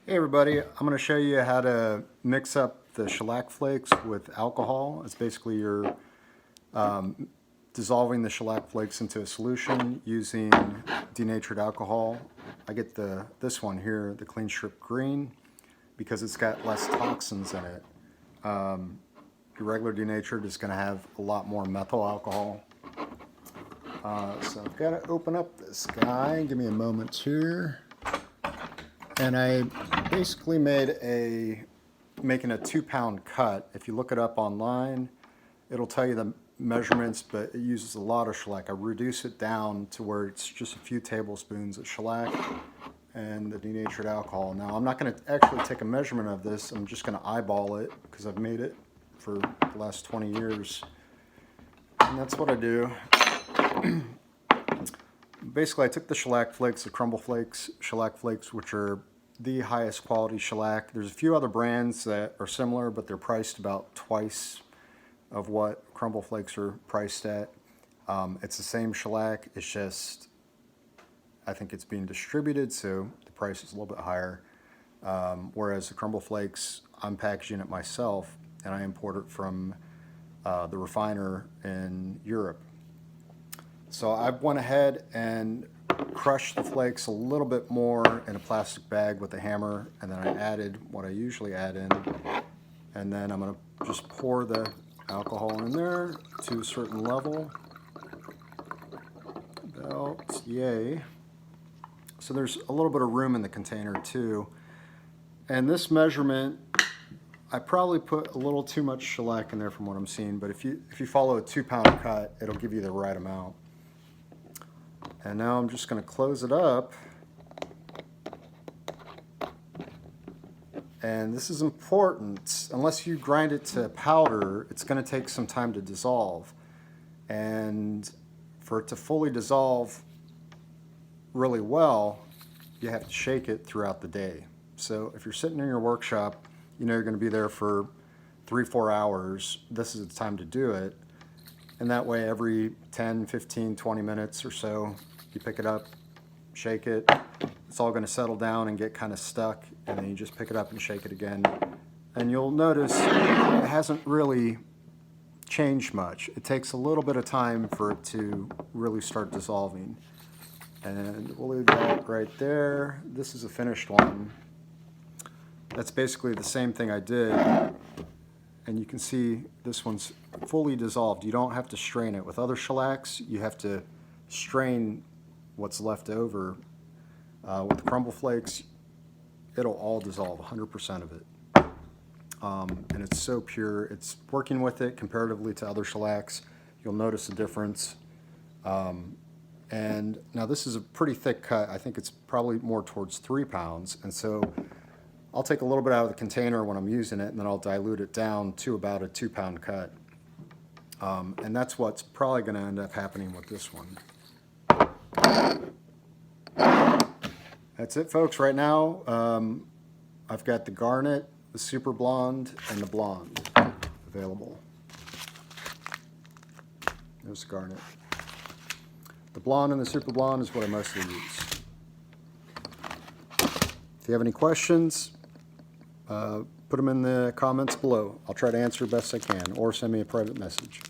Hey everybody, I'm going to show you how to mix up the shellac flakes with alcohol. It's basically you're dissolving the shellac flakes into a solution using denatured alcohol. I get this one here, the Clean Strip Green, because it's got less toxins in it. Your regular denatured is going to have a lot more methyl alcohol. So I've got to open up this guy. Give me a moment here. And I basically making a 2-pound cut. If you look it up online, it'll tell you the measurements, but it uses a lot of shellac. I reduce it down to where it's just a few tablespoons of shellac and the denatured alcohol. Now, I'm not going to actually take a measurement of this. I'm just going to eyeball it because I've made it for the last 20 years. And that's what I do. Basically, I took the shellac flakes, the crumble flakes, shellac flakes, which are the highest quality shellac. There's a few other brands that are similar, but they're priced about twice of what crumble flakes are priced at. It's the same shellac, it's just, I think it's being distributed, so the price is a little bit higher. Whereas the crumble flakes, I'm packaging it myself, and I import it from the refiner in Europe. So I went ahead and crushed the flakes a little bit more in a plastic bag with a hammer, and then I added what I usually add in, and then I'm going to just pour the alcohol in there to a certain level, about yay. So there's a little bit of room in the container too, and this measurement, I probably put a little too much shellac in there from what I'm seeing, but if you follow a 2-pound cut, it'll give you the right amount. And now I'm just going to close it up. And this is important. Unless you grind it to powder, it's going to take some time to dissolve. And for it to fully dissolve really well, you have to shake it throughout the day. So if you're sitting in your workshop, you know you're going to be there for 3-4 hours. This is the time to do it. And that way every 10, 15, 20 minutes or so, you pick it up, shake it. It's all going to settle down and get kind of stuck, and then you just pick it up and shake it again. And you'll notice it hasn't really changed much. It takes a little bit of time for it to really start dissolving. And we'll leave that right there. This is a finished one. That's basically the same thing I did. And you can see this one's fully dissolved. You don't have to strain it. With other shellacs, you have to strain what's left over. With the crumble flakes, it'll all dissolve, 100% of it. And it's so pure. It's working with it comparatively to other shellacs. You'll notice a difference. And now this is a pretty thick cut. I think it's probably more towards 3 pounds. And so I'll take a little bit out of the container when I'm using it, and then I'll dilute it down to about a 2-pound cut. And that's what's probably going to end up happening with this one. That's it, folks. Right now, I've got the garnet, the super blonde, and the blonde available. There's the garnet. The blonde and the super blonde is what I mostly use. If you have any questions, put them in the comments below. I'll try to answer best I can, or send me a private message.